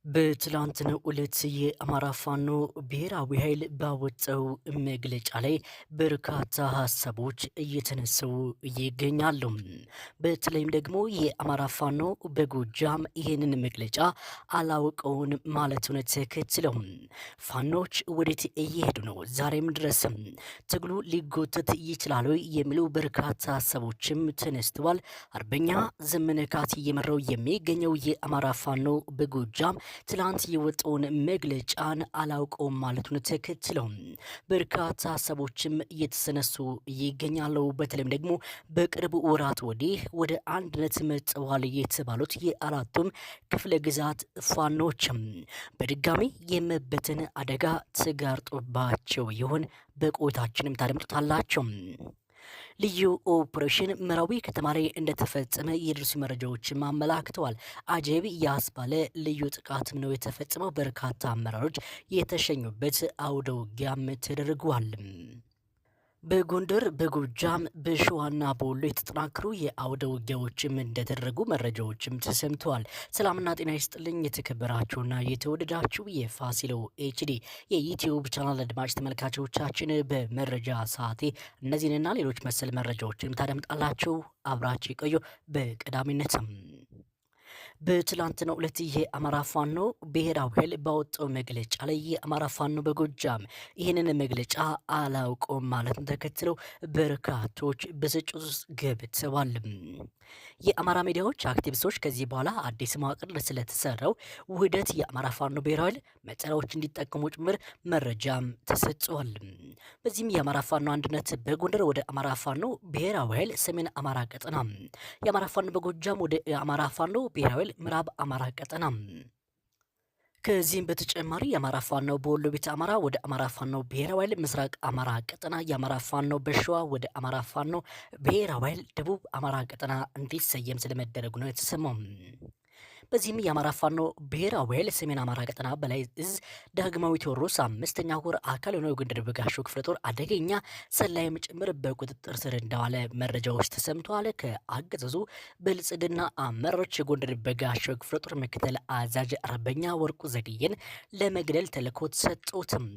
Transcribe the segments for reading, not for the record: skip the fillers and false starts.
በትላንትናው ዕለት የአማራ ፋኖ ብሔራዊ ኃይል ባወጣው መግለጫ ላይ በርካታ ሀሳቦች እየተነሱ ይገኛሉ። በተለይም ደግሞ የአማራ ፋኖ በጎጃም ይህንን መግለጫ አላውቀውን ማለቱን ተከትለው ፋኖች ወዴት እየሄዱ ነው? ዛሬም ድረስም ትግሉ ሊጎተት ይችላል የሚሉ በርካታ ሀሳቦችም ተነስተዋል። አርበኛ ዘመነ ካሴ እየመራው የሚገኘው የአማራ ፋኖ በጎጃም ትላንት የወጣውን መግለጫን አላውቀውም ማለቱን ተከትለው በርካታ ሀሳቦችም እየተሰነሱ ይገኛሉ። በተለይም ደግሞ በቅርብ ወራት ወዲህ ወደ አንድነት መጥተዋል የተባሉት የአራቱም ክፍለ ግዛት ፋኖችም በድጋሚ የመበተን አደጋ ተጋርጦባቸው ይሆን? በቆይታችንም ታደምጡታላቸው። ልዩ ኦፕሬሽን መራዊ ከተማ ላይ እንደተፈጸመ የደረሱ መረጃዎችም አመላክተዋል። አጀብ ያስባለ ልዩ ጥቃትም ነው የተፈጸመው። በርካታ አመራሮች የተሸኙበት አውደ ውጊያም ተደርጓል። በጎንደር በጎጃም በሸዋና በወሎ የተጠናከሩ የአውደ ውጊያዎችም እንደተደረጉ መረጃዎችም ተሰምተዋል። ሰላምና ጤና ይስጥልኝ የተከበራችሁና የተወደዳችሁ የፋሲሎ ኤችዲ የዩቲዩብ ቻናል አድማጭ ተመልካቾቻችን፣ በመረጃ ሰዓቴ እነዚህንና ሌሎች መሰል መረጃዎችንም ታደምጣላችሁ። አብራችሁ ቆዩ። በቀዳሚነትም በትላንትናው ዕለት የአማራ ፋኖ ብሔራዊ ኃይል ባወጣው መግለጫ ላይ የአማራ ፋኖ በጎጃም ይህንን መግለጫ አላውቀውም ማለትን ተከትለው በርካቶች ብስጭት ውስጥ ገብተዋል። የአማራ ሚዲያዎች አክቲቪስቶች ከዚህ በኋላ አዲስ መዋቅር ስለተሰራው ውህደት የአማራ ፋኖ ብሔራዊ ኃይል መጠሪያዎች እንዲጠቀሙ ጭምር መረጃም ተሰጥቷል። በዚህም የአማራ ፋኖ አንድነት በጎንደር ወደ አማራ ፋኖ ብሔራዊ ኃይል ሰሜን አማራ ቀጠና፣ የአማራ ፋኖ በጎጃም ወደ አማራ ፋኖ ብሔራዊ ኃይል ምዕራብ አማራ ቀጠና፣ ከዚህም በተጨማሪ የአማራ ፋኖ በወሎ ቤተ አማራ ወደ አማራ ፋኖ ብሔራዊ ኃይል ምስራቅ አማራ ቀጠና፣ የአማራ ፋኖ በሸዋ ወደ አማራ ፋኖ ብሔራዊ ኃይል ደቡብ አማራ ቀጠና እንዲሰየም ስለመደረጉ ነው የተሰማው። በዚህም የአማራ ፋኖ ብሔራዊ ኃይል ሰሜን አማራ ቀጠና በላይ እዝ ዳግማዊ ቴዎድሮስ አምስተኛ ኮር አካል የሆነው የጎንደር በጋሻው ክፍለ ጦር አደገኛ ሰላይም ጭምር በቁጥጥር ስር እንደዋለ መረጃዎች ተሰምተዋል። ከአገዛዙ ብልጽግና አመራሮች የጎንደር በጋሻው ክፍለ ጦር ምክትል አዛዥ አርበኛ ወርቁ ዘግየን ለመግደል ተልዕኮ ተሰጡትም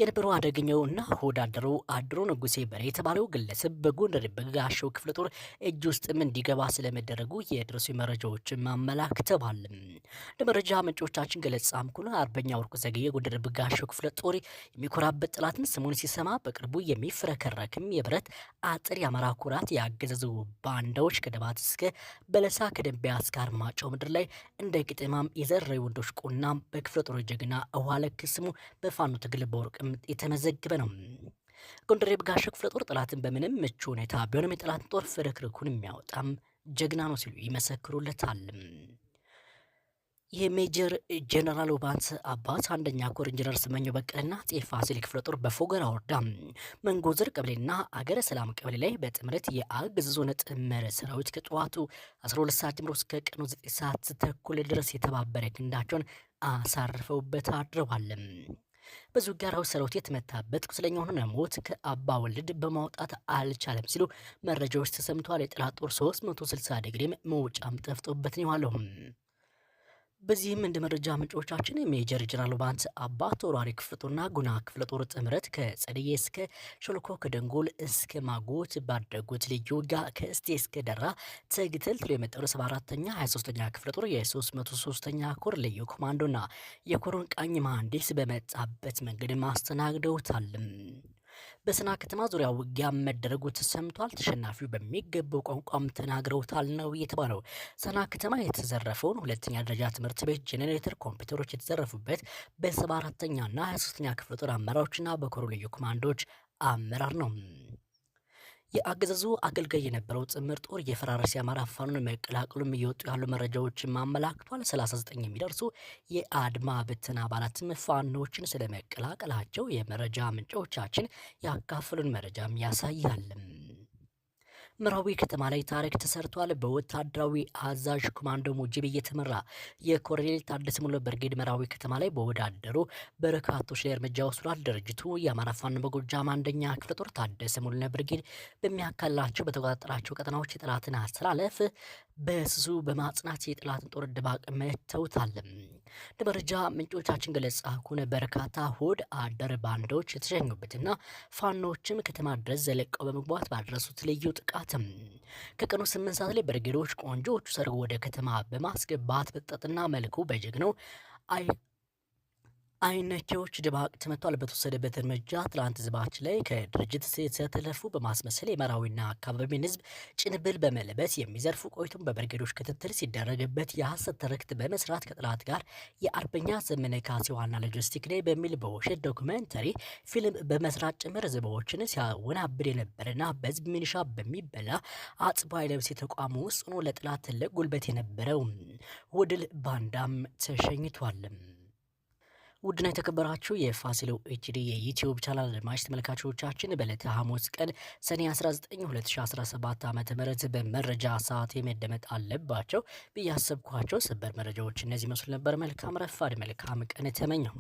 የነበረው አደገኛውና ሆዳደሩ አድሮ ንጉሴ በሬ የተባለው ግለሰብ በጎንደር በጋሻው ክፍለ ጦር እጅ ውስጥም እንዲገባ ስለመደረጉ የደረሱ መረጃዎችን ማመላክተዋል። ለመረጃ ምንጮቻችን ገለጻም ከሆነ አርበኛ ወርቁ ዘገየ ጎንደር በጋሻው ክፍለ ጦር የሚኮራበት ጠላትን ስሙን ሲሰማ በቅርቡ የሚፍረከረክም የብረት አጥር የአማራ ኩራት ያገዘዙ ባንዳዎች ከደባት እስከ በለሳ ከደንቢያ እስከ አርማጭሆ ምድር ላይ እንደ ግጥማም የዘረዩ ወንዶች ቁናም በክፍለ ጦር ጀግና እዋለክ ስሙ በፋኖ ትግል በወርቅም የተመዘገበ ነው። ጎንደር በጋሻው ክፍለ ጦር ጠላትን በምንም ምቹ ሁኔታ ቢሆንም የጠላትን ጦር ፍርክርኩን የሚያወጣም ጀግና ነው ሲሉ ይመሰክሩለታል። የሜጀር ጀነራል ውባንት አባት አንደኛ ኮር ኢንጂነር ስመኘው በቀለና አፄ ፋሲል ክፍለ ጦር በፎገራ ወረዳ መንጎዘር ቀበሌና አገረ ሰላም ቀበሌ ላይ በጥምረት የአገዛዙ ጥምር ሰራዊት ከጠዋቱ 12 ሰዓት ጀምሮ እስከ ቀኑ 9 ሰዓት ተኩል ድረስ የተባበረ ክንዳቸውን አሳርፈውበት አድረዋል። በዚሁ ጋራው ሰራዊት የተመታበት ቁስለኛ ሆኖ ሞት ከአባ ወልድ በማውጣት አልቻለም ሲሉ መረጃዎች ተሰምተዋል። የጠላት ጦር 360 ዲግሪም መውጫም ጠፍቶበት ነው ያለው። በዚህም እንደ መረጃ ምንጮቻችን ሜጀር ጀነራል ውባንት አባ ተወራሪ ክፍለ ጦርና ጉና ክፍለ ጦር ጥምረት ከጸደዬ እስከ ሾልኮ ከደንጎል እስከ ማጎት ባደጉት ልዩ ውጊያ ከእስቴ እስከ ደራ ተግተልትሎ የመጣው 74ኛ 23ኛ ክፍለ ጦር የ303ኛ ኮር ልዩ ኮማንዶና የኮሩን ቃኝ መሐንዲስ በመጣበት መንገድ ማስተናግደውታል። በሰና ከተማ ዙሪያ ውጊያ መደረጉ ተሰምቷል። ተሸናፊው በሚገባው ቋንቋም ተናግረውታል ነው የተባለው። ሰና ከተማ የተዘረፈውን ሁለተኛ ደረጃ ትምህርት ቤት ጄኔሬተር ኮምፒውተሮች የተዘረፉበት በ74ኛና 23ኛ ክፍለ ጦር አመራሮችና በኮሩ ልዩ ኮማንዶች አመራር ነው። የአገዛዙ አገልጋይ የነበረው ጥምር ጦር የፈራረሰ የአማራ ፋኖን መቀላቀሉም እየወጡ ያሉ መረጃዎችን ማመላክቷል። 39 የሚደርሱ የአድማ ብተና አባላትም ፋኖችን ስለመቀላቀላቸው የመረጃ ምንጮቻችን ያካፈሉን መረጃም ያሳያል። መራዊ ከተማ ላይ ታሪክ ተሰርቷል። በወታደራዊ አዛዥ ኮማንዶ ሙጅብ እየተመራ የኮሎኔል ታደሰ ሙሉ ብርጌድ መራዊ ከተማ ላይ በወዳደሩ በርካቶች ላይ እርምጃ ወስዷል። ድርጅቱ የአማራ ፋኖ በጎጃም አንደኛ ክፍለ ጦር ታደሰ ሙሉ ብርጌድ በሚያካላቸው በተቆጣጠራቸው ቀጠናዎች የጠላትን አስተላለፍ በስሱ በማጽናት የጠላትን ጦር ድባቅ መተውታል። ለመረጃ ምንጮቻችን ገለጻ ከሆነ በርካታ ሆድ አደር ባንዳዎች የተሸኙበትና ፋኖችም ከተማ ድረስ ዘለቀው በመግባት ባደረሱት ልዩ ጥቃትም ከቀኑ 8 ሰዓት ላይ ብርጌዶች ቆንጆዎቹ ሰርጎ ወደ ከተማ በማስገባት በጠጥና መልኩ በጀግነው አይነኬዎች ድባቅ ተመቷል። በተወሰደበት እርምጃ ትላንት ህዝባችን ላይ ከድርጅት የተሰለፉ በማስመሰል የመራዊና አካባቢን ህዝብ ጭንብል በመልበስ የሚዘርፉ ቆይቱም በብርጌዶች ክትትል ሲደረግበት የሐሰት ትርክት በመስራት ከጥላት ጋር የአርበኛ ዘመነ ካሴ ዋና ሎጂስቲክ ላይ በሚል በውሸት ዶክመንተሪ ፊልም በመስራት ጭምር ህዝቦችን ሲያወናብድ የነበረና በህዝብ ሚኒሻ በሚበላ አጽባይ ለብስ የተቋሙ ውስጥ ሆኖ ለጥላት ትልቅ ጉልበት የነበረው ወድል ባንዳም ተሸኝቷል። ውድና የተከበራችሁ የፋሲሎ ኤችዲ የዩቲዩብ ቻናል አድማጭ ተመልካቾቻችን በዕለተ ሐሙስ ቀን ሰኔ 19 2017 ዓ.ም በመረጃ ሰዓት መደመጥ አለባቸው ብዬ ያሰብኳቸው ሰበር መረጃዎች እነዚህ መስሉ ነበር። መልካም ረፋድ፣ መልካም ቀን ተመኘሁ።